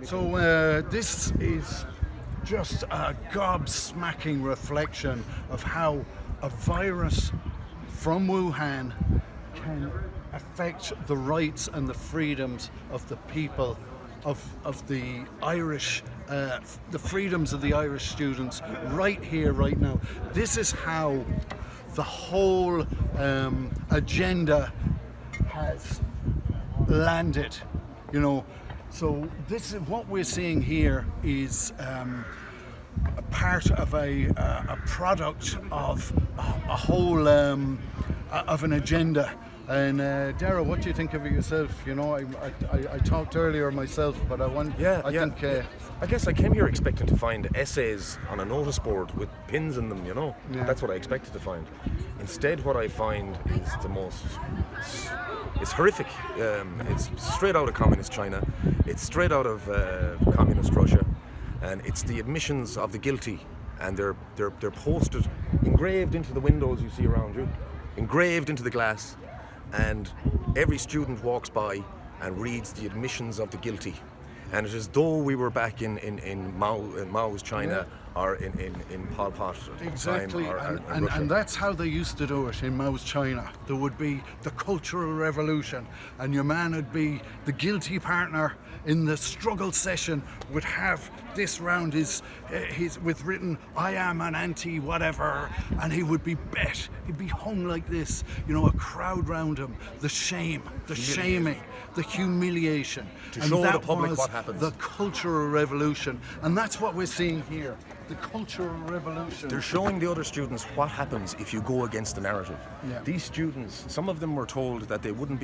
So this is just a gobsmacking reflection of how a virus from Wuhan can affect the rights and the freedoms of the people of the Irish, the freedoms of the Irish students right here, right now. This is how the whole agenda has landed, you know. So this is what we're seeing here is a part of a product of a whole of an agenda. And Dara, what do you think of it yourself? You know, I talked earlier myself, but I guess I came here expecting to find essays on a notice board with pins in them, you know. Yeah. That's what I expected to find. Instead, what I find is it's horrific. It's straight out of communist China. It's straight out of communist Russia, and it's the admissions of the guilty, and they're posted, engraved into the windows you see around you, engraved into the glass, and every student walks by and reads the admissions of the guilty. And it is as though we were back in Mao's China, or in Pol Pot exactly. time, and that's how they used to do it in Mao's China. There would be the Cultural Revolution, and your man would be the guilty partner in the struggle session, would have this round his with written, "I am an anti-whatever," and he would be bet. He'd be hung like this, you know, a crowd round him, the shame, the shaming, the humiliation. To and show that the public was what happens. the Cultural Revolution, and that's what we're seeing here. The Cultural Revolution. They're showing the other students what happens if you go against the narrative. Yeah. These students, some of them were told that they would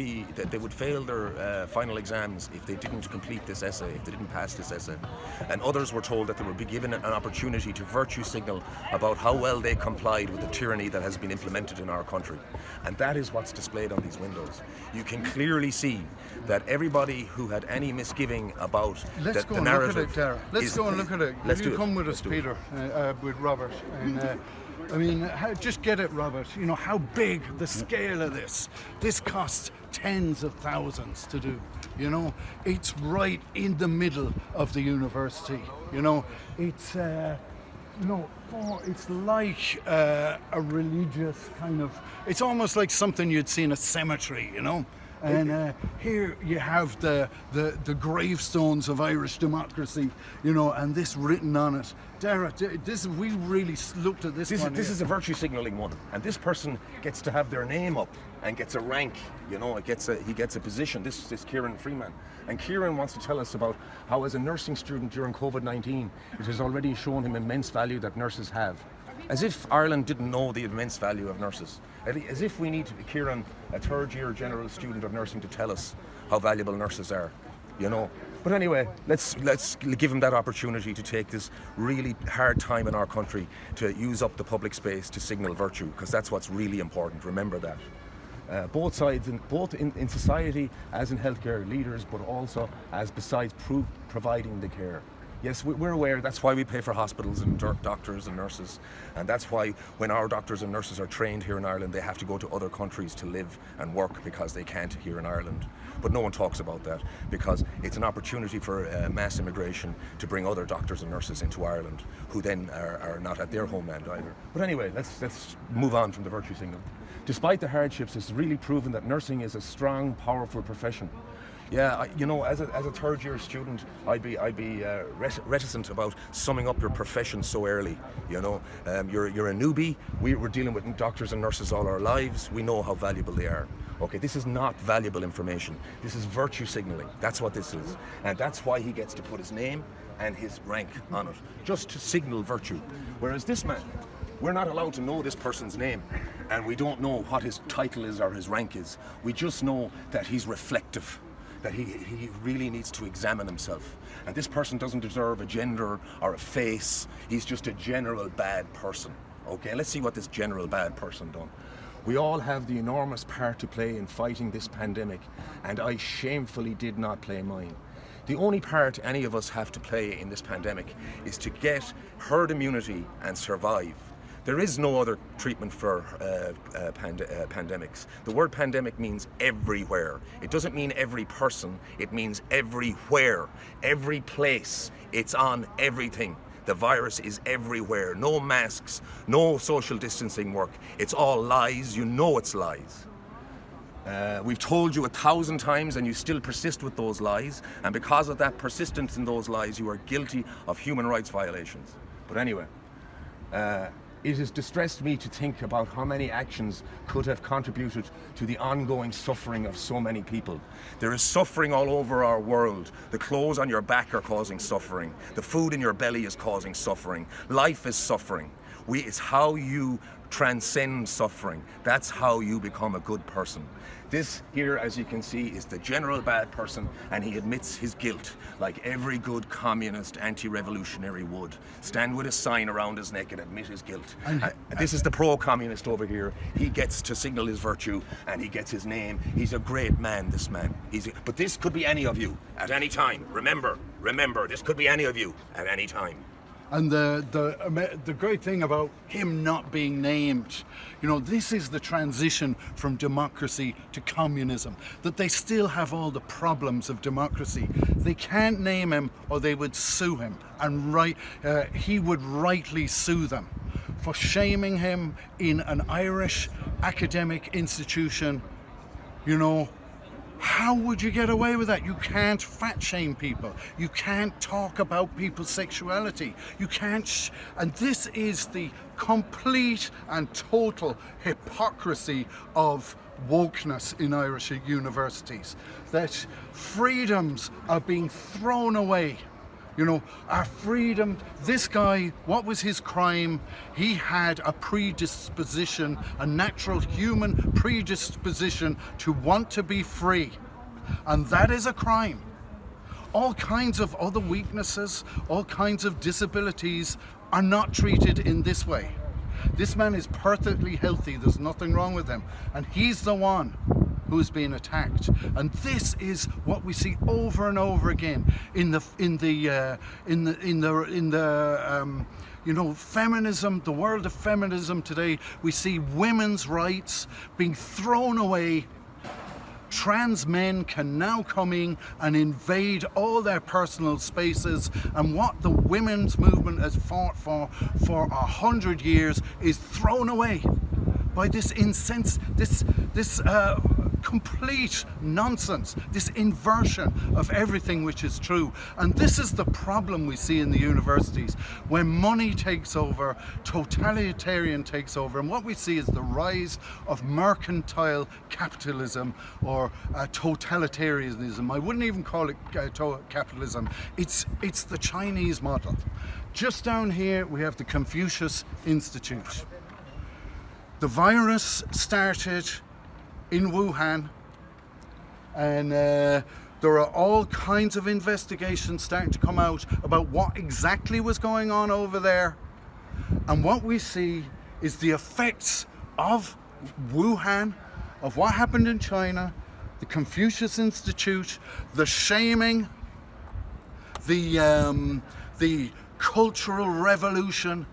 fail their final exams if they didn't complete this essay, if they didn't pass this essay. And others were told that they would be given an opportunity to virtue signal about how well they complied with the tyranny that has been implemented in our country. And that is what's displayed on these windows. You can clearly see that everybody who had any misgiving about the narrative... Let's go and look at it, Dara. Let's go and look at it. Let's do you it. come with Let's us, do it. Peter, with Robert. And I mean, just get it, Robert. You know, how big the scale of this. This costs tens of thousands to do. You know, it's right in the middle of the university. You know, it's... it's like a religious kind of... It's almost like something you'd see in a cemetery, you know? And here you have the gravestones of Irish democracy, you know, and this written on it. Dara, we really looked at this one. This is a virtue signalling one, and this person gets to have their name up and gets a rank, you know, he gets a position. This is Kieran Freeman. And Kieran wants to tell us about how, as a nursing student during COVID-19, it has already shown him immense value that nurses have. As if Ireland didn't know the immense value of nurses. As if we need Kieran, a third-year general student of nursing, to tell us how valuable nurses are, you know. But anyway, let's give him that opportunity to take this really hard time in our country to use up the public space to signal virtue, because that's what's really important. Remember that. Both sides, both in society, as in healthcare leaders, but also as besides providing the care. Yes, we're aware. That's why we pay for hospitals and doctors and nurses. And that's why when our doctors and nurses are trained here in Ireland, they have to go to other countries to live and work because they can't here in Ireland. But no one talks about that because it's an opportunity for mass immigration to bring other doctors and nurses into Ireland who then are not at their homeland either. But anyway, let's move on from the virtue signal. Despite the hardships, it's really proven that nursing is a strong, powerful profession. Yeah, as a third-year student, I'd be reticent about summing up your profession so early. You know, you're a newbie. We're dealing with doctors and nurses all our lives. We know how valuable they are. Okay, this is not valuable information. This is virtue signaling. That's what this is, and that's why he gets to put his name and his rank on it, just to signal virtue. Whereas this man, we're not allowed to know this person's name, and we don't know what his title is or his rank is. We just know that he's reflective, that he really needs to examine himself. And this person doesn't deserve a gender or a face. He's just a general bad person. Okay, let's see what this general bad person done. We all have the enormous part to play in fighting this pandemic, and I shamefully did not play mine. The only part any of us have to play in this pandemic is to get herd immunity and survive. There is no other treatment for pandemics. The word pandemic means everywhere. It doesn't mean every person, it means everywhere, every place. It's on everything. The virus is everywhere. No masks, no social distancing work. It's all lies. You know it's lies. We've told you 1,000 times and you still persist with those lies. And because of that persistence in those lies, you are guilty of human rights violations. But anyway, it has distressed me to think about how many actions could have contributed to the ongoing suffering of so many people. There is suffering all over our world. The clothes on your back are causing suffering. The food in your belly is causing suffering. Life is suffering. It's how you transcend suffering. That's how you become a good person. This here, as you can see, is the general bad person, and he admits his guilt, like every good communist anti-revolutionary would. Stand with a sign around his neck and admit his guilt. And this is the pro-communist over here. He gets to signal his virtue, and he gets his name. He's a great man, this man. But this could be any of you, at any time. Remember, this could be any of you, at any time. And the great thing about him not being named, this is the transition from democracy to communism, that they still have all the problems of democracy. They can't name him or they would sue him, and he would rightly sue them for shaming him in an Irish academic institution. How would you get away with that? You can't fat shame people. You can't talk about people's sexuality. You can't. And this is the complete and total hypocrisy of wokeness in Irish universities. That freedoms are being thrown away. Our freedom, this guy, what was his crime? He had a predisposition, a natural human predisposition to want to be free. And that is a crime. All kinds of other weaknesses, all kinds of disabilities are not treated in this way. This man is perfectly healthy, there's nothing wrong with him. And he's the one who's being attacked, and this is what we see over and over again in the feminism, the world of feminism today. We see women's rights being thrown away. Trans men can now come in and invade all their personal spaces, and what the women's movement has fought for 100 years is thrown away by this complete nonsense, this inversion of everything which is true. And this is the problem we see in the universities. When money takes over, totalitarian takes over, and what we see is the rise of mercantile capitalism or totalitarianism. I wouldn't even call it capitalism. It's the Chinese model. Just down here we have the Confucius Institute. The virus started in Wuhan, and there are all kinds of investigations starting to come out about what exactly was going on over there. And what we see is the effects of Wuhan, of what happened in China, the Confucius Institute, the shaming, the cultural revolution,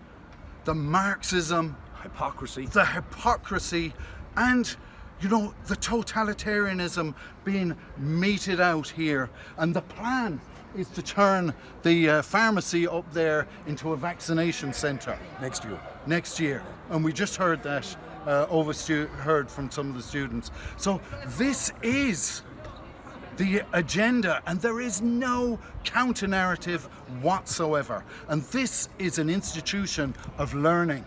the Marxism, the hypocrisy, and the totalitarianism being meted out here. And the plan is to turn the pharmacy up there into a vaccination centre next year. And we just heard that heard from some of the students. So this is the agenda, and there is no counter-narrative whatsoever. And this is an institution of learning,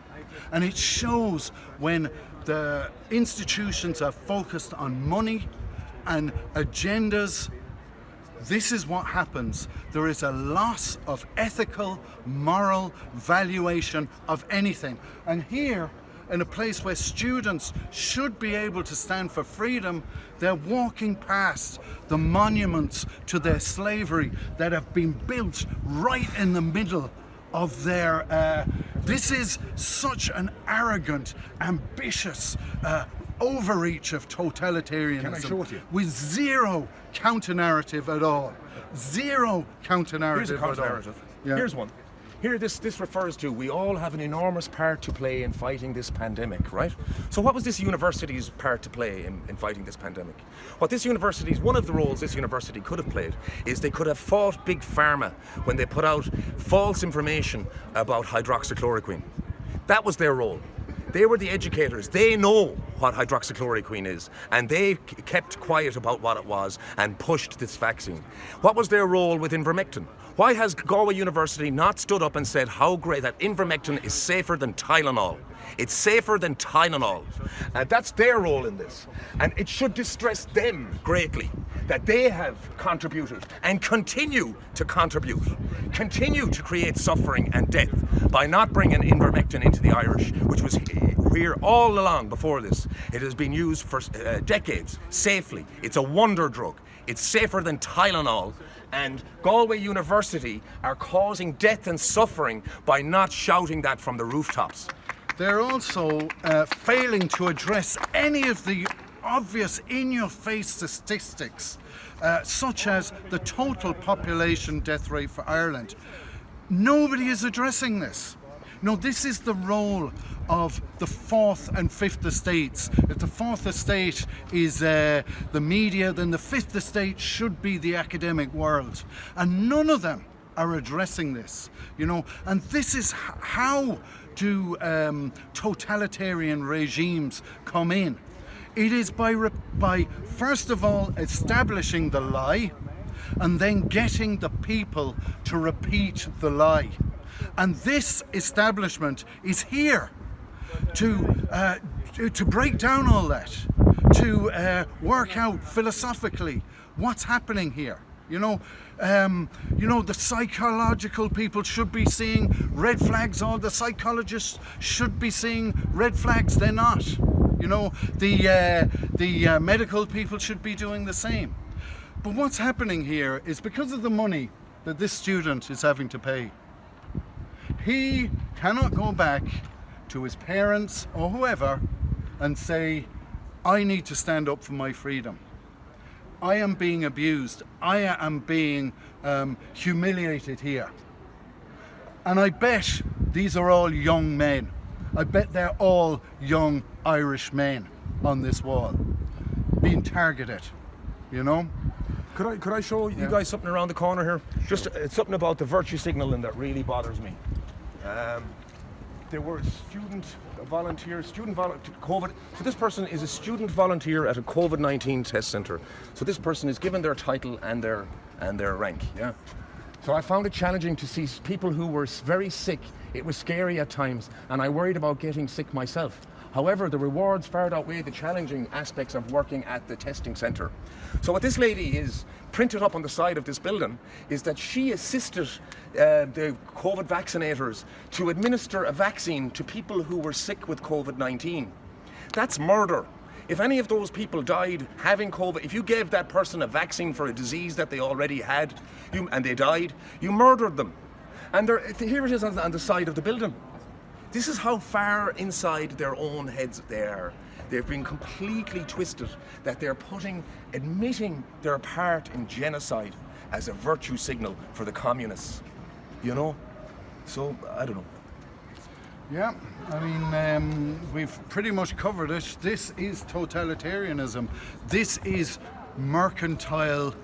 and it shows when the institutions are focused on money and agendas. This is what happens. There is a loss of ethical, moral valuation of anything. And here, in a place where students should be able to stand for freedom, they're walking past the monuments to their slavery that have been built right in the middle of their... This is such an arrogant, ambitious overreach of totalitarianism. Can I show it to you? With zero counter-narrative at all. Zero counter-narrative Here's a counter-narrative. at all. Yeah. Here's one. here this refers to, we all have an enormous part to play in fighting this pandemic, right? So what was this university's part to play in fighting this pandemic? What this university's, one of the roles this university could have played is they could have fought Big Pharma when they put out false information about hydroxychloroquine. That was their role. They were the educators. They know what hydroxychloroquine is, and they kept quiet about what it was and pushed this vaccine. What was their role with ivermectin? Why has Galway University not stood up and said how great that ivermectin is safer than Tylenol? It's safer than Tylenol. And that's their role in this. And it should distress them greatly that they have contributed and continue to contribute, continue to create suffering and death by not bringing ivermectin into the Irish, which was here all along before this. It has been used for decades, safely. It's a wonder drug. It's safer than Tylenol. And Galway University are causing death and suffering by not shouting that from the rooftops. They're also failing to address any of the obvious in-your-face statistics, such as the total population death rate for Ireland. Nobody is addressing this. No, this is the role of the fourth and fifth estates. If the fourth estate is the media, then the fifth estate should be the academic world. And none of them are addressing this, and this is how do totalitarian regimes come in. It is by first of all establishing the lie and then getting the people to repeat the lie. And this establishment is here to break down all that, to work out philosophically what's happening here. The psychological people should be seeing red flags, or the psychologists should be seeing red flags. They're not. The medical people should be doing the same. But what's happening here is because of the money that this student is having to pay, he cannot go back to his parents or whoever and say, I need to stand up for my freedom. I am being abused. I am being humiliated here. And I bet these are all young men. I bet they're all young Irish men on this wall being targeted, Could I show you guys something around the corner here? Just something about the virtue signaling that really bothers me. There were student COVID. So this person is a student volunteer at a COVID-19 test centre. So this person is given their title and their rank. Yeah. So I found it challenging to see people who were very sick. It was scary at times, and I worried about getting sick myself. However, the rewards far outweigh the challenging aspects of working at the testing centre. So what this lady is printed up on the side of this building is that she assisted the COVID vaccinators to administer a vaccine to people who were sick with COVID-19. That's murder. If any of those people died having COVID, if you gave that person a vaccine for a disease that they already had and they died, you murdered them. And here it is on the side of the building. This is how far inside their own heads they are. They've been completely twisted that they're admitting their part in genocide as a virtue signal for the communists. So, I don't know. Yeah, I mean, we've pretty much covered it. This is totalitarianism. This is mercantile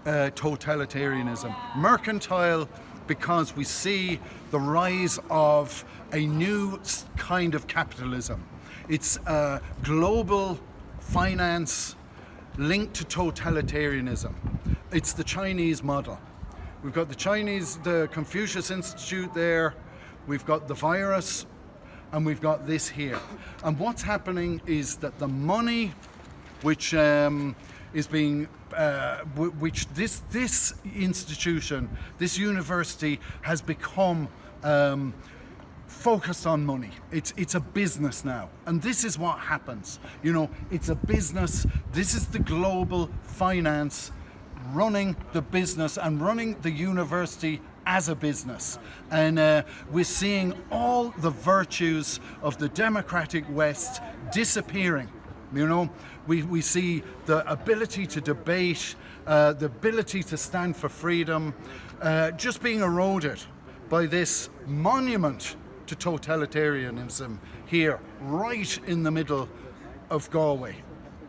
totalitarianism. Mercantile because we see the rise of a new kind of capitalism. It's global finance linked to totalitarianism. It's the Chinese model. We've got the Confucius Institute there, we've got the virus, and we've got this here. And what's happening is that the money which is being which this institution, this university has become focused on money. It's a business now, and this is what happens. It's a business. This is the global finance running the business and running the university as a business, and we're seeing all the virtues of the democratic West disappearing. We see the ability to debate, the ability to stand for freedom, just being eroded by this monument to totalitarianism here, right in the middle of Galway.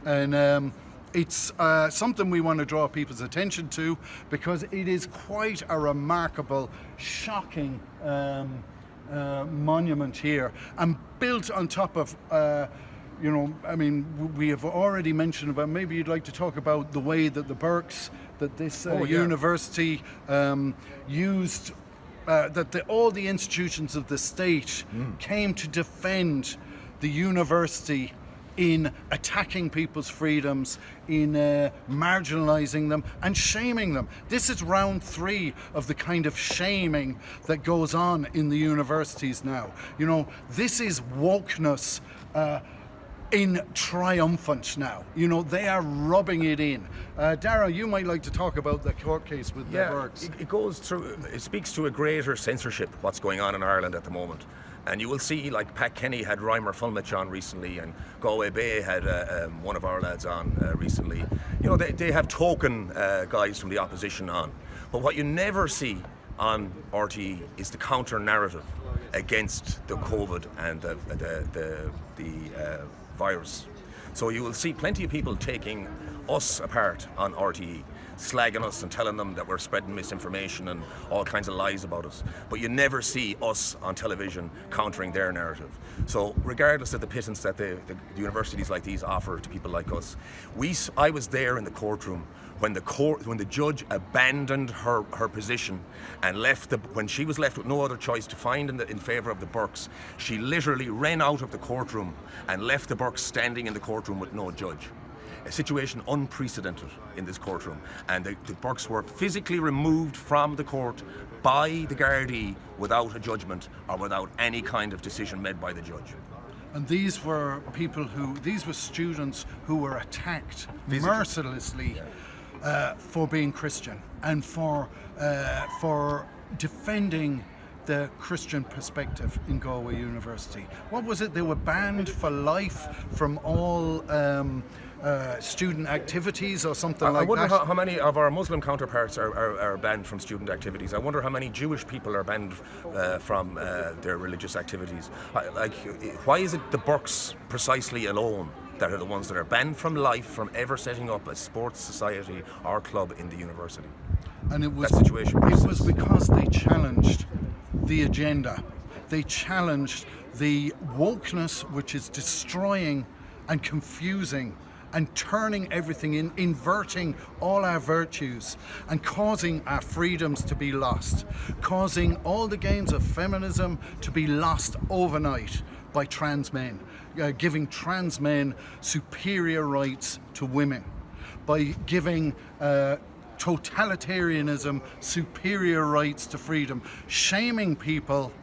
And it's something we want to draw people's attention to, because it is quite a remarkable, shocking monument here, and built on top of we have already mentioned about, maybe you'd like to talk about the way that the Burkes, that this university used, that all the institutions of the state came to defend the university in attacking people's freedoms, in marginalizing them and shaming them. This is round 3 of the kind of shaming that goes on in the universities now. This is wokeness in triumphant now. They are rubbing it in. Dara, you might like to talk about the court case with the Burkes. It speaks to a greater censorship, what's going on in Ireland at the moment. And you will see, like Pat Kenny had Reimer Fulmich on recently, and Galway Bay had one of our lads on recently. They have token guys from the opposition on. But what you never see on RTE is the counter-narrative against the COVID and the virus. So you will see plenty of people taking us apart on RTE, slagging us and telling them that we're spreading misinformation and all kinds of lies about us. But you never see us on television countering their narrative. So regardless of the pittance that the universities like these offer to people like us, I was there in the courtroom when the judge abandoned her position and when she was left with no other choice to find in favour of the Burkes, she literally ran out of the courtroom and left the Burkes standing in the courtroom with no judge. A situation unprecedented in this courtroom, and the Burkes were physically removed from the court by the Gardaí without a judgment or without any kind of decision made by the judge. And these were students who were attacked mercilessly for being Christian and for defending the Christian perspective in Galway University. What was it? They were banned for life from all student activities or something like that? I wonder how many of our Muslim counterparts are banned from student activities. I wonder how many Jewish people are banned from their religious activities. Why is it the Burkes precisely alone that are the ones that are banned from life from ever setting up a sports society or club in the university? And it was because they challenged the agenda. They challenged the wokeness, which is destroying and confusing and turning everything inverting all our virtues and causing our freedoms to be lost, causing all the gains of feminism to be lost overnight by trans men, giving trans men superior rights to women, by giving totalitarianism superior rights to freedom, shaming people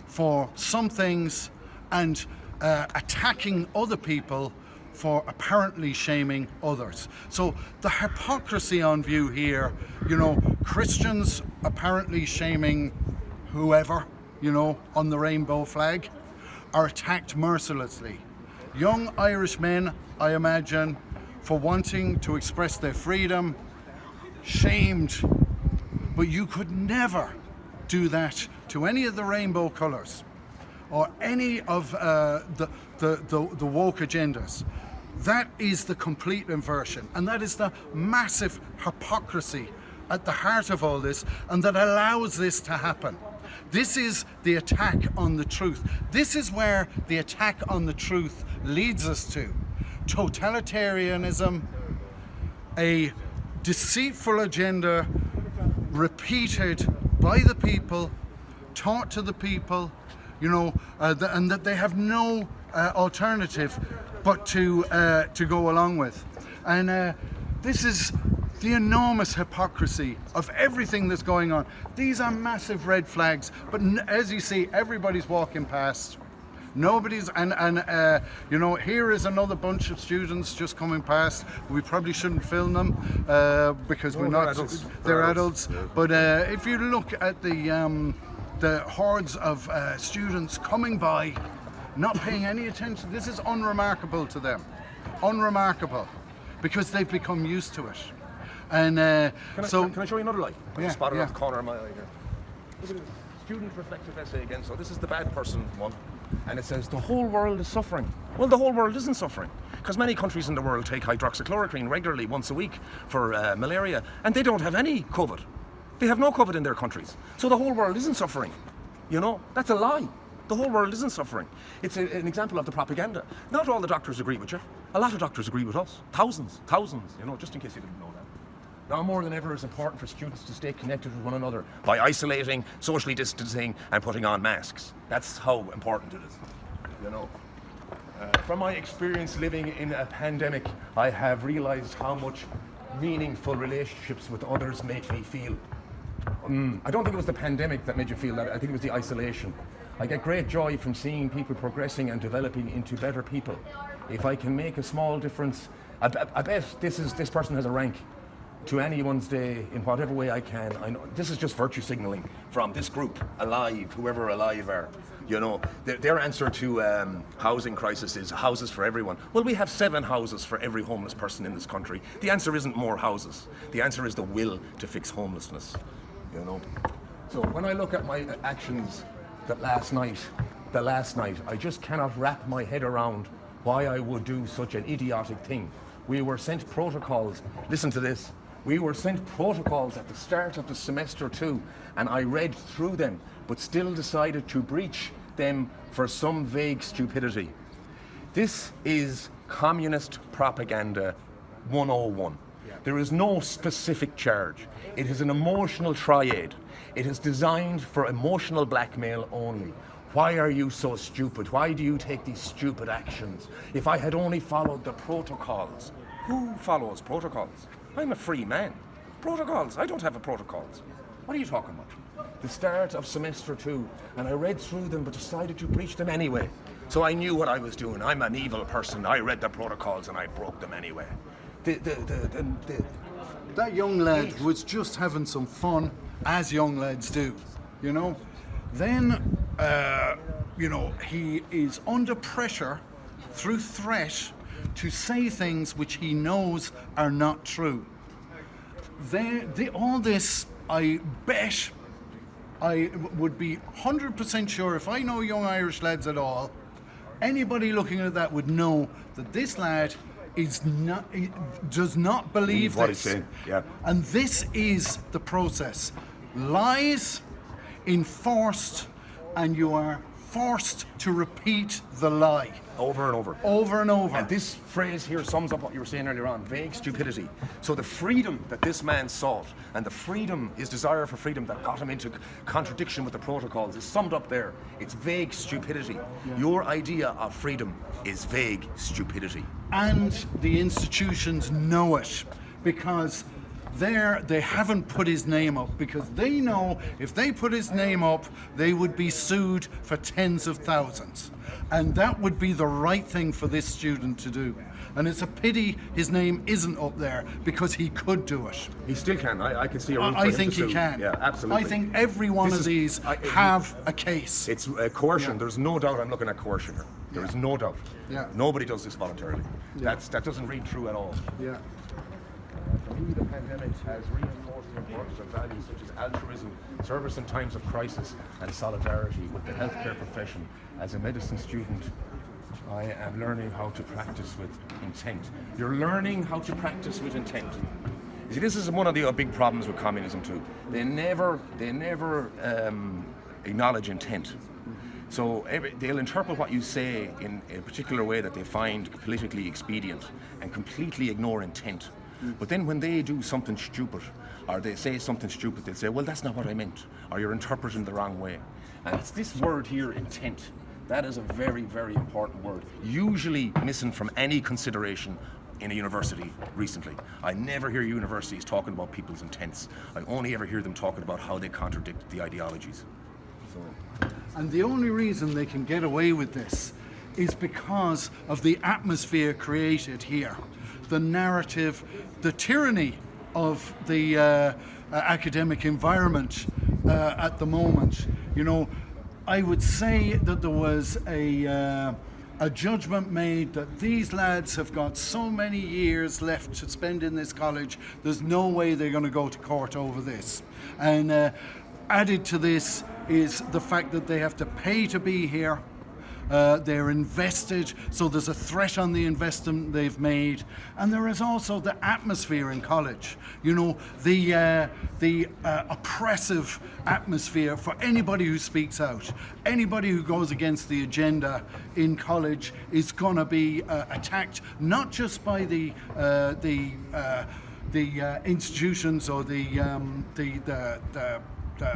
for some things and attacking other people for apparently shaming others. So the hypocrisy on view here, Christians apparently shaming whoever, on the rainbow flag, are attacked mercilessly. Young Irish men, I imagine, for wanting to express their freedom, shamed. But you could never do that to any of the rainbow colours or any of the woke agendas. That is the complete inversion, and that is the massive hypocrisy at the heart of all this, and that allows this to happen. This is the attack on the truth. This is where the attack on the truth leads us to. Totalitarianism, a deceitful agenda repeated by the people, taught to the people, and that they have no alternative but to go along with. And this is the enormous hypocrisy of everything that's going on. These are massive red flags, but as you see, everybody's walking past. Nobody's, here is another bunch of students just coming past. We probably shouldn't film them because they're adults. Yeah. But if you look at the hordes of students coming by, not paying any attention, this is unremarkable to them. Unremarkable, because they've become used to it. And can I show you another light? I just spotted off the corner of my eye here. Look at this. student reflective essay again. So this is the bad person one. And it says, the whole world is suffering. Well, the whole world isn't suffering, because many countries in the world take hydroxychloroquine regularly once a week for malaria, and they don't have any COVID. They have no COVID in their countries. So the whole world isn't suffering. You know, that's a lie. The whole world isn't suffering. It's an example of the propaganda. Not all the doctors agree with you. A lot of doctors agree with us. Thousands, you know, just in case you didn't know that. Now more than ever, it's important for students to stay connected with one another by isolating, socially distancing, and putting on masks. That's how important it is, you know. From my experience living in a pandemic, I have realized how much meaningful relationships with others make me feel. I don't think it was the pandemic that made you feel that. I think it was the isolation. I get great joy from seeing people progressing and developing into better people. If I can make a small difference, I bet this person has a rank to anyone's day in whatever way I can. I know this is just virtue signaling from this group, alive, whoever alive are. You know, their answer to housing crisis is houses for everyone. Well, we have 7 houses for every homeless person in this country. The answer isn't more houses. The answer is the will to fix homelessness. You know. So when I look at my actions the last night, I just cannot wrap my head around why I would do such an idiotic thing. We were sent protocols. Listen to this. We were sent protocols at the start of the semester too, and I read through them, but still decided to breach them for some vague stupidity. This is communist propaganda 101. There is no specific charge. It is an emotional triad. It is designed for emotional blackmail only. Why are you so stupid? Why do you take these stupid actions? If I had only followed the protocols. Who follows protocols? I'm a free man. Protocols? I don't have a protocols. What are you talking about? The start of semester 2, and I read through them but decided to breach them anyway. So I knew what I was doing. I'm an evil person. I read the protocols and I broke them anyway. That young lad was just having some fun, as young lads do, you know. Then, you know, he is under pressure through threat to say things which he knows are not true. All this, I bet, I would be 100% sure, if I know young Irish lads at all, anybody looking at that would know that this lad does not believe what this. he's saying. Yeah. And this is the process. Lies enforced, and you are forced to repeat the lie. Over and over. Over and over. And this phrase here sums up what you were saying earlier on, vague stupidity. So the freedom that this man sought, and the freedom, his desire for freedom that got him into contradiction with the protocols, is summed up there. It's vague stupidity. Yeah. Your idea of freedom is vague stupidity. And the institutions know it, because they haven't put his name up, because they know if they put his name up, they would be sued for tens of thousands. And that would be the right thing for this student to do. And it's a pity his name isn't up there, because he could do it. He still can. I can see a room for I him think to he sue. can. Yeah, absolutely. I think every one of these have a case. It's coercion. Yeah. There's no doubt I'm looking at coercion here. There is no doubt. Yeah. Nobody does this voluntarily. Yeah. That doesn't read true at all. Yeah. For me, the pandemic has reinforced the importance of values such as altruism, service in times of crisis, and solidarity with the healthcare profession. As a medicine student, I am learning how to practice with intent. You're learning how to practice with intent. You see, this is one of the big problems with communism too. They never acknowledge intent. So they'll interpret what you say in a particular way that they find politically expedient and completely ignore intent. But then when they do something stupid, or they say something stupid, they'll say, well, that's not what I meant, or you're interpreting the wrong way. And it's this word here, intent. That is a very, very important word, usually missing from any consideration in a university recently. I never hear universities talking about people's intents. I only ever hear them talking about how they contradict the ideologies. And the only reason they can get away with this is because of the atmosphere created here. The narrative, the tyranny of the academic environment at the moment. You know, I would say that there was a judgment made that these lads have got so many years left to spend in this college, there's no way they're going to go to court over this. And added to this, is the fact that they have to pay to be here. They're invested, so there's a threat on the investment they've made, and there is also the atmosphere in college. You know, the oppressive atmosphere for anybody who speaks out. Anybody who goes against the agenda in college is going to be attacked, not just by the institutions or the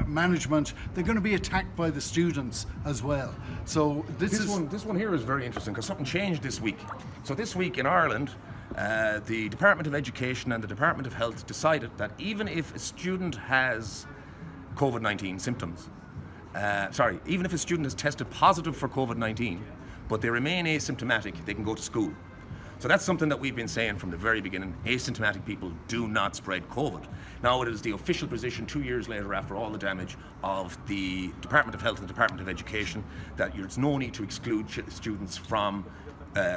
management. They're going to be attacked by the students as well. So this one here is very interesting because something changed this week. So this week in Ireland, the Department of Education and the Department of Health decided that even if a student has COVID-19 symptoms, even if a student has tested positive for COVID-19, but they remain asymptomatic, they can go to school. So that's something that we've been saying from the very beginning. Asymptomatic people do not spread COVID. Now it is the official position 2 years later, after all the damage, of the Department of Health and the Department of Education, that there's no need to exclude students from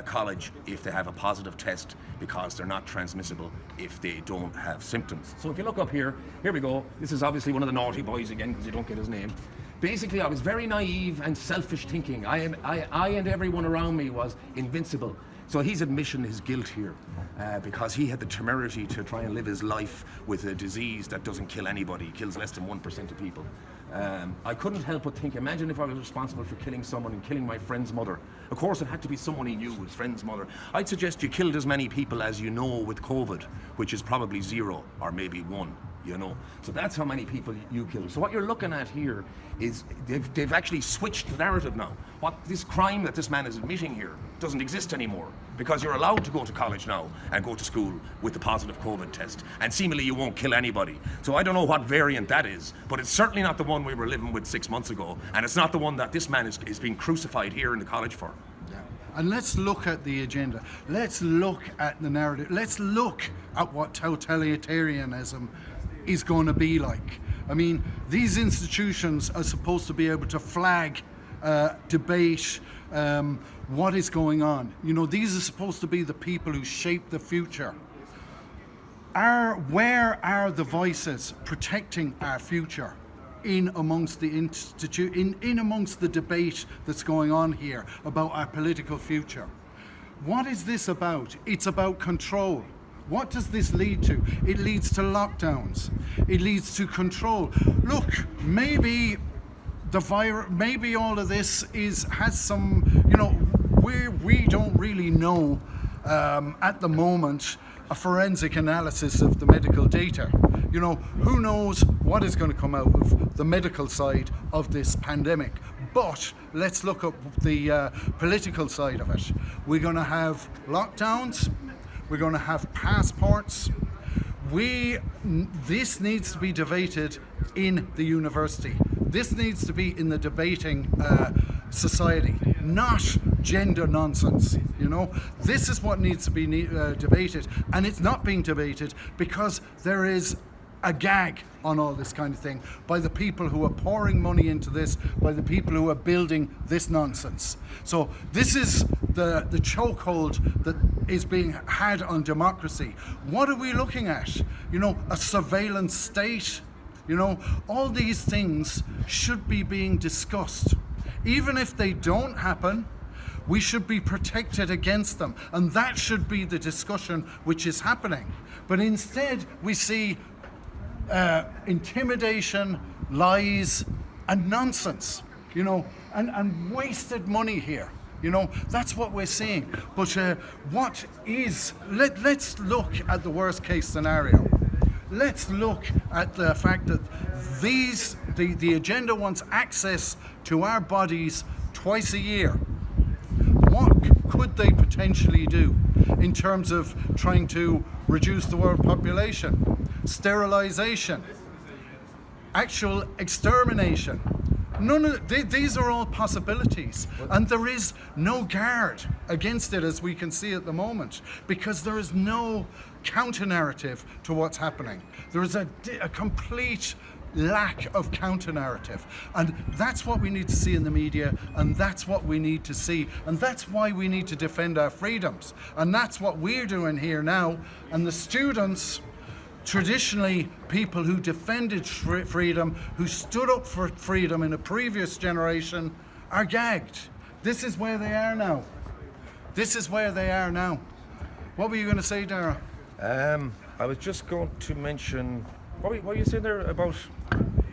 college if they have a positive test, because they're not transmissible if they don't have symptoms. So if you look up here we go. This is obviously one of the naughty boys again, because you don't get his name. Basically, I was very naive and selfish thinking. I and everyone around me was invincible. So he's admission his guilt here, because he had the temerity to try and live his life with a disease that doesn't kill anybody, kills less than 1% of people. I couldn't help but think, imagine if I was responsible for killing someone and killing my friend's mother. Of course, it had to be someone he knew, his friend's mother. I'd suggest you killed as many people as you know with COVID, which is probably 0 or maybe 1. You know, so that's how many people you killed. So what you're looking at here is they've actually switched the narrative now. What this crime that this man is admitting here doesn't exist anymore, because you're allowed to go to college now and go to school with the positive COVID test, and seemingly you won't kill anybody. So I don't know what variant that is, but it's certainly not the one we were living with 6 months ago, and it's not the one that this man is being crucified here in the college for. And let's look at the agenda. Let's look at the narrative. Let's look at what totalitarianism is going to be like. I mean, these institutions are supposed to be able to flag, debate what is going on. You know, these are supposed to be the people who shape the future. Where are the voices protecting our future in amongst the in amongst the debate that's going on here about our political future? What is this about? It's about control. What does this lead to? It leads to lockdowns. It leads to control. Look, maybe the virus, maybe all of this has some, you know, we don't really know at the moment a forensic analysis of the medical data. You know, who knows what is going to come out of the medical side of this pandemic. But let's look at the political side of it. We're going to have lockdowns. We're going to have passports. This needs to be debated in the university. This needs to be in the debating society, not gender nonsense. You know, this is what needs to be debated, and it's not being debated because there is a gag on all this kind of thing by the people who are pouring money into this, by the people who are building this nonsense. So this is the chokehold that is being had on democracy. What are we looking at? You know, a surveillance state? You know, all these things should be being discussed. Even if they don't happen, we should be protected against them. And that should be the discussion which is happening. But instead, we see intimidation, lies, and nonsense, you know, and wasted money here. You know, that's what we're seeing. But let's look at the worst case scenario. Let's look at the fact that the agenda wants access to our bodies twice a year. What could they potentially do in terms of trying to reduce the world population? Sterilization, actual extermination. These are all possibilities, and there is no guard against it, as we can see at the moment, because there is no counter-narrative to what's happening. There is a complete lack of counter-narrative, and that's what we need to see in the media, and that's what we need to see, and that's why we need to defend our freedoms, and that's what we're doing here now. And the students traditionally people who defended freedom, who stood up for freedom in a previous generation, are gagged. This is where they are now. This is where they are now. What were you going to say, Dara? I was just going to mention, what were you saying there about?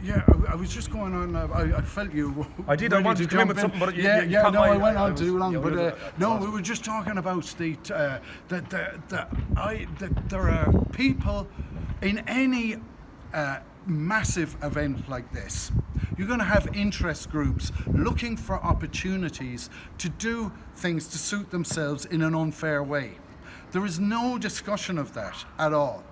Yeah, I was just going on. I felt you. I did. I wanted to come in with something, but I went on too long. But no, we were just talking about that there are people in any massive event like this. You're going to have interest groups looking for opportunities to do things to suit themselves in an unfair way. There is no discussion of that at all,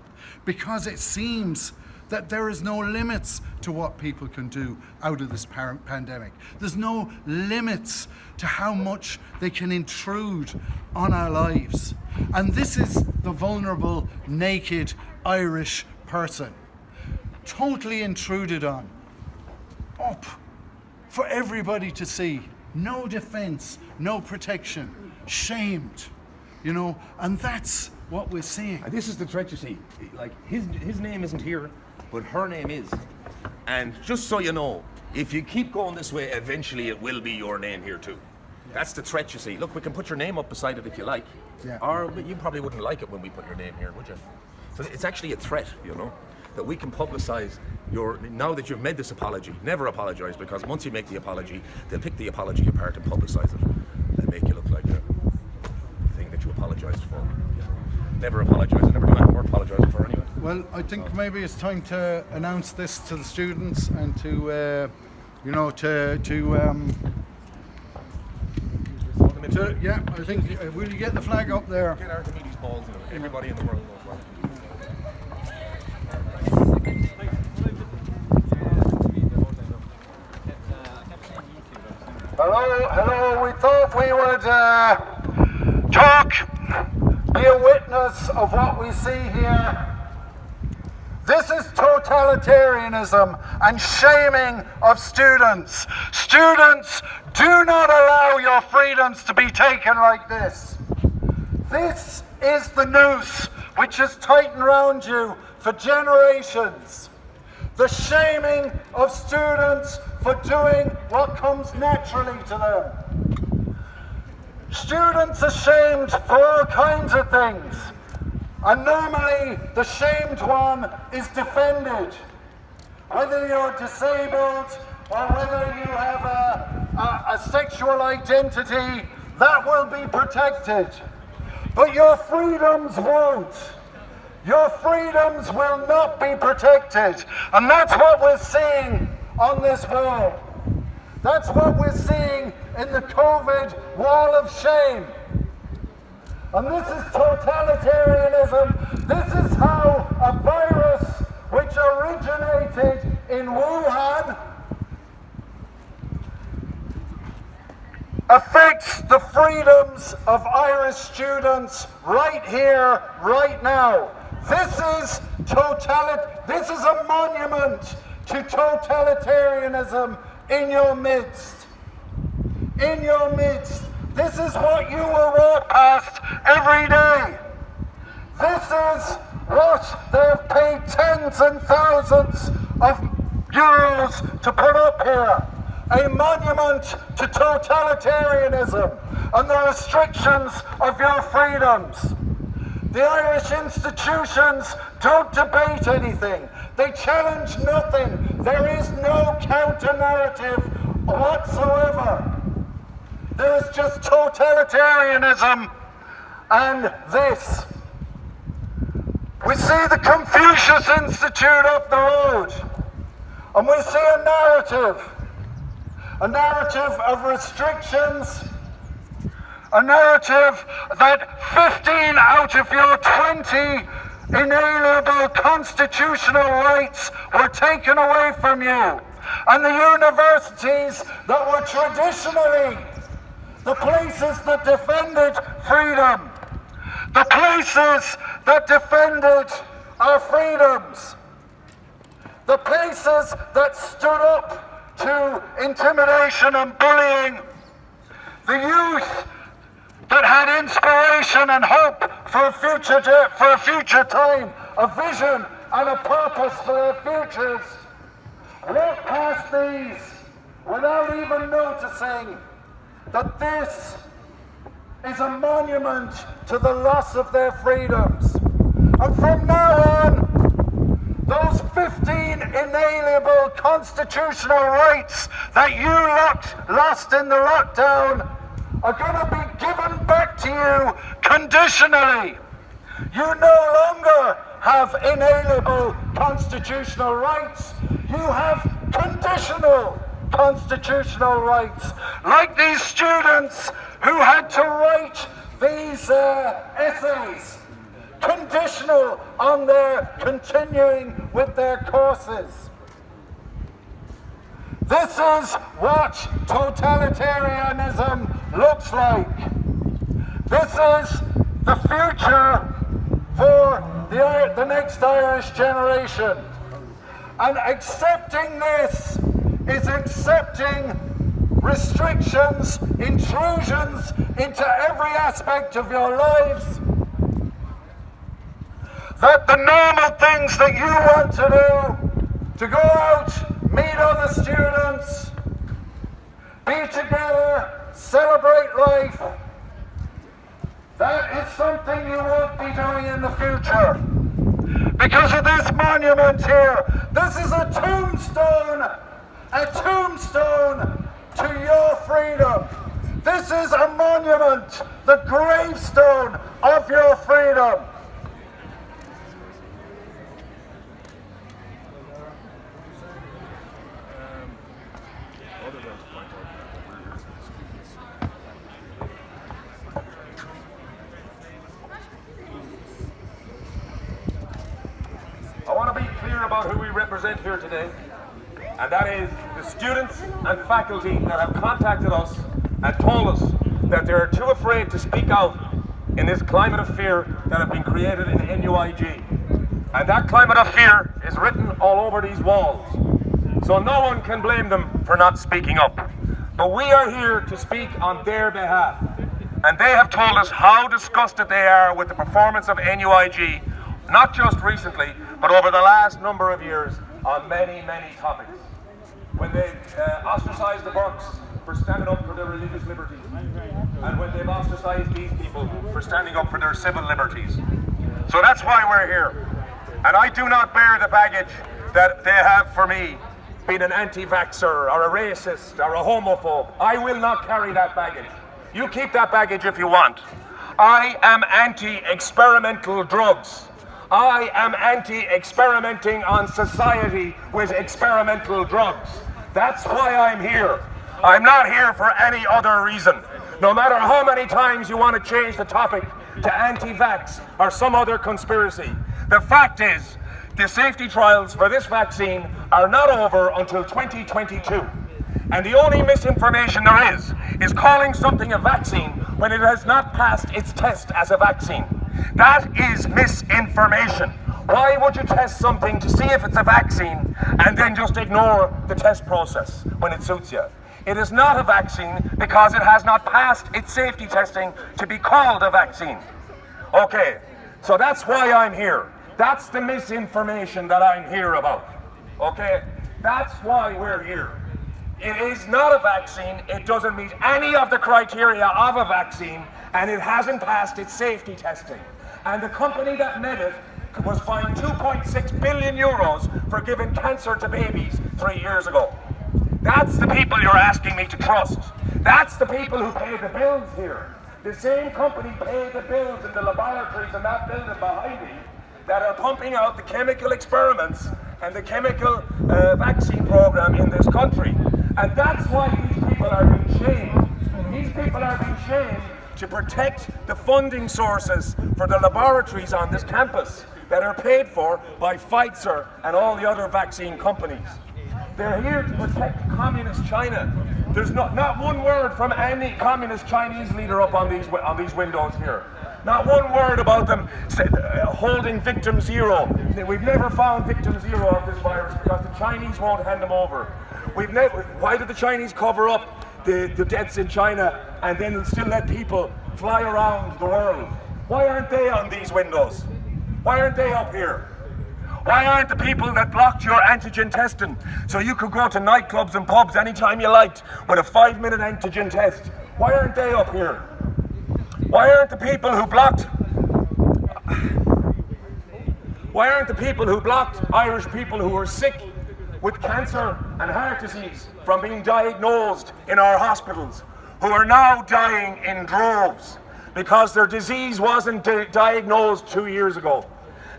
because it seems that there is no limits to what people can do out of this pandemic. There's no limits to how much they can intrude on our lives. And this is the vulnerable, naked Irish person, totally intruded on, up for everybody to see. No defense, no protection, shamed, and that's what we're seeing. And this is the threat, you see. Like, his name isn't here, but her name is. And just so you know, if you keep going this way, eventually it will be your name here too. That's the threat, you see. Look, we can put your name up beside it if you like. Yeah. Or you probably wouldn't like it when we put your name here, would you? So it's actually a threat, that we can publicize now that you've made this apology. Never apologize, because once you make the apology, they'll pick the apology apart and publicize it and make you look like a thing that you apologized for. Never apologize. I never do anything worth apologizing for anyway. Well, I think maybe it's time to announce this to the students and to yeah, I think will you get the flag up there? Get Archimedes balls and everybody in the world knows what. Hello, we thought we would talk, be a witness of what we see here. This is totalitarianism and shaming of students. Students, do not allow your freedoms to be taken like this. This is the noose which has tightened around you for generations. The shaming of students for doing what comes naturally to them. Students are shamed for all kinds of things. And normally, the shamed one is defended. Whether you're disabled or whether you have a sexual identity, that will be protected. But your freedoms won't. Your freedoms will not be protected. And that's what we're seeing on this wall. That's what we're seeing in the COVID wall of shame. And this is totalitarianism. This is how a virus which originated in Wuhan affects the freedoms of Irish students right here, right now. This is this is a monument to totalitarianism in your midst. In your midst. This is what you will walk past every day. This is what they have paid tens and thousands of euros to put up here. A monument to totalitarianism and the restrictions of your freedoms. The Irish institutions don't debate anything. They challenge nothing. There is no counter-narrative whatsoever. There is just totalitarianism and this. We see the Confucius Institute up the road, and we see a narrative of restrictions, a narrative that 15 out of your 20 inalienable constitutional rights were taken away from you, and the universities that were traditionally the places that defended freedom, the places that defended our freedoms, the places that stood up to intimidation and bullying, the youth that had inspiration and hope for a future time, a vision and a purpose for their futures, walk past these without even noticing that this is a monument to the loss of their freedoms. And from now on, those 15 inalienable constitutional rights that you lost in the lockdown are going to be given back to you conditionally. You no longer have inalienable constitutional rights. You have conditional constitutional rights, like these students who had to write these essays, conditional on their continuing with their courses. This is what totalitarianism looks like. This is the future for the next Irish generation. And accepting this is accepting restrictions, intrusions into every aspect of your lives. That the normal things that you want to do, to go out, meet other students, be together, celebrate life, that is something you won't be doing in the future. Because of this monument here, this is a tombstone to your freedom. This is a monument, the gravestone of your freedom. I want to be clear about who we represent here today, and that is the students and faculty that have contacted us and told us that they're too afraid to speak out in this climate of fear that has been created in NUIG. And that climate of fear is written all over these walls. So no one can blame them for not speaking up. But we are here to speak on their behalf. And they have told us how disgusted they are with the performance of NUIG, not just recently, but over the last number of years on many, many topics. When they ostracized the Burkes for standing up for their religious liberties, and when they've ostracized these people for standing up for their civil liberties. So that's why we're here. And I do not bear the baggage that they have for me, being an anti-vaxxer or a racist or a homophobe. I will not carry that baggage. You keep that baggage if you want. I am anti-experimental drugs. I am anti-experimenting on society with experimental drugs. That's why I'm here. I'm not here for any other reason. No matter how many times you want to change the topic to anti-vax or some other conspiracy, the fact is, the safety trials for this vaccine are not over until 2022. And the only misinformation there is calling something a vaccine when it has not passed its test as a vaccine. That is misinformation. Why would you test something to see if it's a vaccine and then just ignore the test process when it suits you? It is not a vaccine because it has not passed its safety testing to be called a vaccine. Okay, so that's why I'm here. That's the misinformation that I'm here about. Okay, that's why we're here. It is not a vaccine, it doesn't meet any of the criteria of a vaccine, and it hasn't passed its safety testing. And the company that made it was fined 2.6 billion euros for giving cancer to babies 3 years ago. That's the people you're asking me to trust. That's the people who pay the bills here. The same company paid the bills in the laboratories in that building behind me that are pumping out the chemical experiments and the chemical vaccine program in this country. And that's why these people are being shamed. These people are being shamed to protect the funding sources for the laboratories on this campus that are paid for by Pfizer and all the other vaccine companies. They're here to protect communist China. There's not one word from any communist Chinese leader up on these windows here. Not one word about them holding victim zero. We've never found victim zero of this virus because the Chinese won't hand them over. Why did the Chinese cover up the deaths in China and then still let people fly around the world? Why aren't they on these windows? Why aren't they up here? Why aren't the people that blocked your antigen testing so you could go to nightclubs and pubs anytime you liked with a 5-minute antigen test? Why aren't they up here? Why aren't the people who blocked Irish people who were sick with cancer and heart disease from being diagnosed in our hospitals, who are now dying in droves because their disease wasn't diagnosed 2 years ago?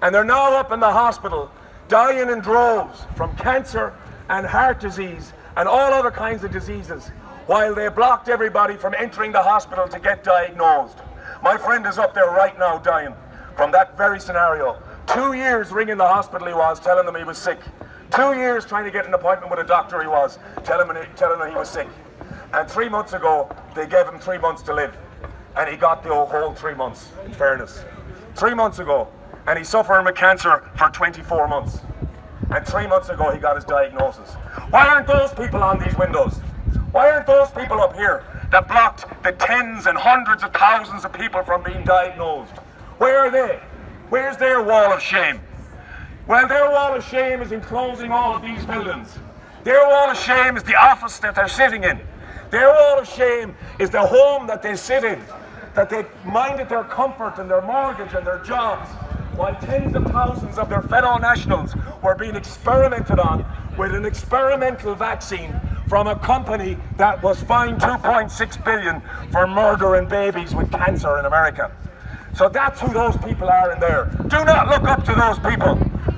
And they're now up in the hospital dying in droves from cancer and heart disease and all other kinds of diseases, while they blocked everybody from entering the hospital to get diagnosed. My friend is up there right now dying from that very scenario. 2 years ringing the hospital he was, telling them he was sick. 2 years trying to get an appointment with a doctor he was, telling him he was sick. And 3 months ago, they gave him 3 months to live. And he got the whole 3 months, in fairness. 3 months ago. And he's suffering with cancer for 24 months. And 3 months ago, he got his diagnosis. Why aren't those people on these windows? Why aren't those people up here that blocked the tens and hundreds of thousands of people from being diagnosed? Where are they? Where's their wall of shame? Well, their wall of shame is enclosing all of these buildings. Their wall of shame is the office that they're sitting in. Their wall of shame is the home that they sit in, that they minded their comfort and their mortgage and their jobs, while tens of thousands of their fellow nationals were being experimented on with an experimental vaccine from a company that was fined $2.6 billion for murdering babies with cancer in America. So that's who those people are in there. Do not look up to those people.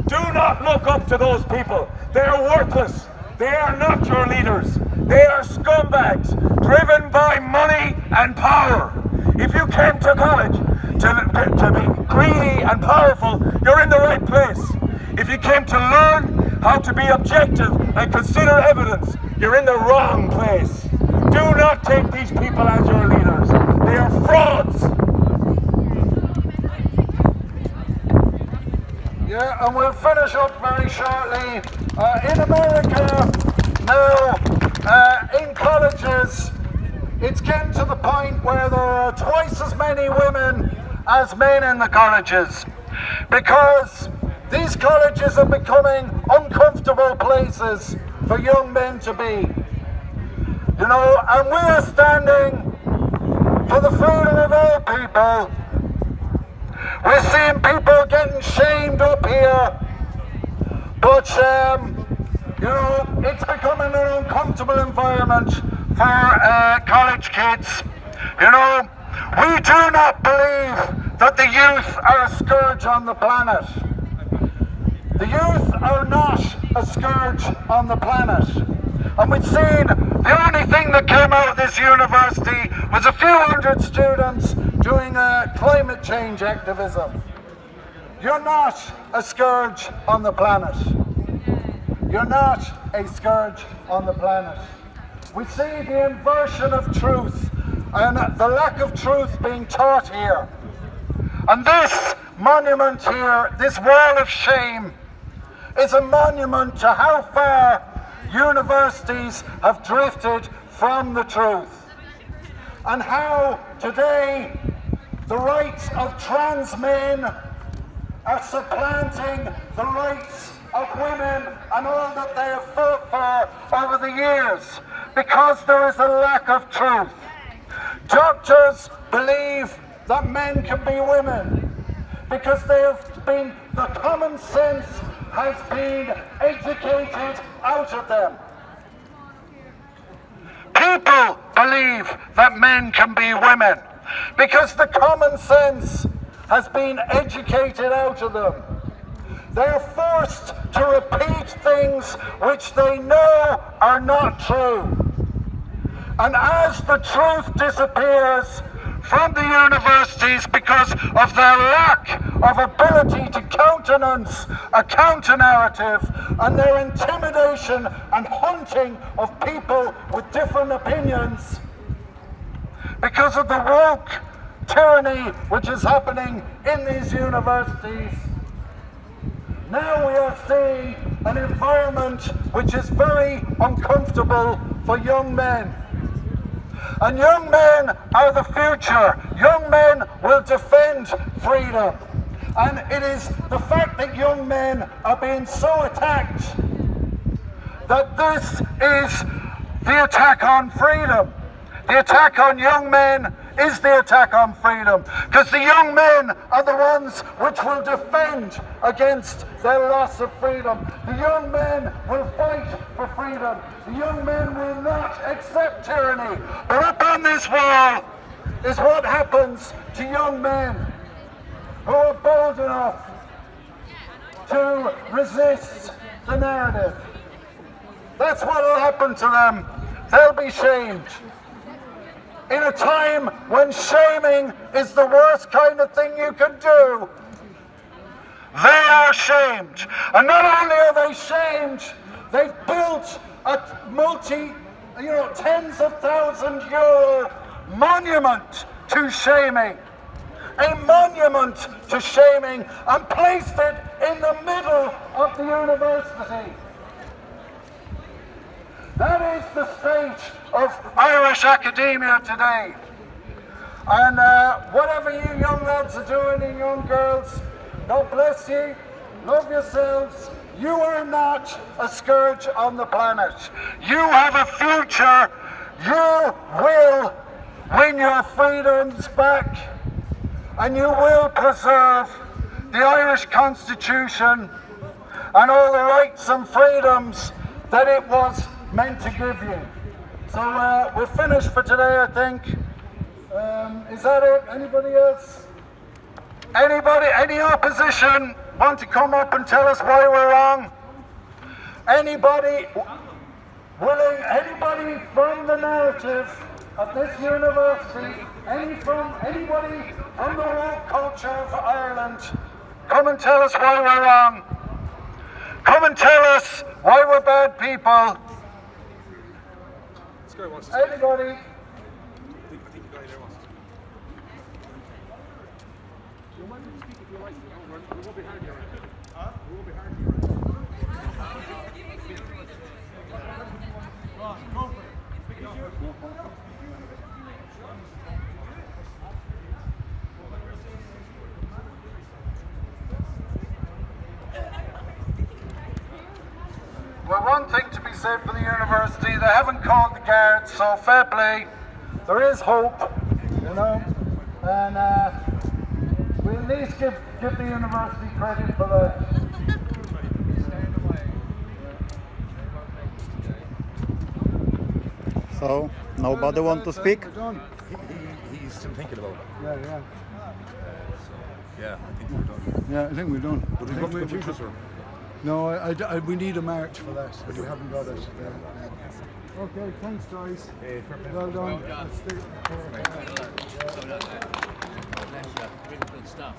Do not look up to those people. They're worthless. They are not your leaders. They are scumbags, driven by money and power. If you came to college to be greedy and powerful, you're in the right place. If you came to learn how to be objective and consider evidence, you're in the wrong place. Do not take these people as your leaders. They are frauds. Yeah, and we'll finish up very shortly. In America now, in colleges, it's getting to the point where there are twice as many women as men in the colleges, because these colleges are becoming uncomfortable places for young men to be. You know, and we are standing for the freedom of all people. We're seeing people getting shamed up here, but you know, it's becoming an uncomfortable environment for college kids. You know, we do not believe that the youth are a scourge on the planet. The youth are not a scourge on the planet. And we've seen the only thing that came out of this university was a few hundred students doing climate change activism. You're not a scourge on the planet. You're not a scourge on the planet. We see the inversion of truth and the lack of truth being taught here. And this monument here, this wall of shame, is a monument to how far universities have drifted from the truth, and how today the rights of trans men are supplanting the rights of women and all that they have fought for over the years, because there is a lack of truth. Doctors believe that men can be women because the common sense has been educated out of them. People believe that men can be women because the common sense has been educated out of them. They are forced to repeat things which they know are not true. And as the truth disappears from the universities because of their lack of ability to countenance a counter-narrative and their intimidation and hunting of people with different opinions, because of the woke tyranny which is happening in these universities, now we are seeing an environment which is very uncomfortable for young men. And young men are the future. Young men will defend freedom. And it is the fact that young men are being so attacked that this is the attack on freedom. The attack on young men is the attack on freedom, because the young men are the ones which will defend against their loss of freedom. The young men will fight for freedom. The young men will not accept tyranny. But up on this wall is what happens to young men who are bold enough to resist the narrative. That's what will happen to them. They'll be shamed. In a time when shaming is the worst kind of thing you can do, they are shamed. And not only are they shamed, they've built a tens of €1,000 monument to shaming. A monument to shaming, and placed it in the middle of the university. That is the state of Irish academia today. And whatever you young lads are doing and young girls, God bless you, love yourselves. You are not a scourge on the planet. You have a future. You will win your freedoms back, and you will preserve the Irish Constitution and all the rights and freedoms that it was meant to give you. So we're finished for today, I think. Is that it? Anybody else? Anybody, any opposition want to come up and tell us why we're wrong? Anybody willing, anybody from the narrative of this university, anybody from the woke culture of Ireland, come and tell us why we're wrong. Come and tell us why we're bad people. Anybody? I think the guy there wants to. You might need to speak if you like. We won't be hard here. Huh? We won't be hard here. Go for it. Well, one thing to be said for the university, they haven't called the guards, so fair play. There is hope, you know, and we at least give the university credit for that. So, nobody want to speak? He's still thinking about it. Yeah. Yeah, I think we're done. Yeah, I think we're done. But we've got the computers, sir. No, we need a march for that, but we haven't got it. Yeah. Okay, thanks guys. Well done. Really good stuff.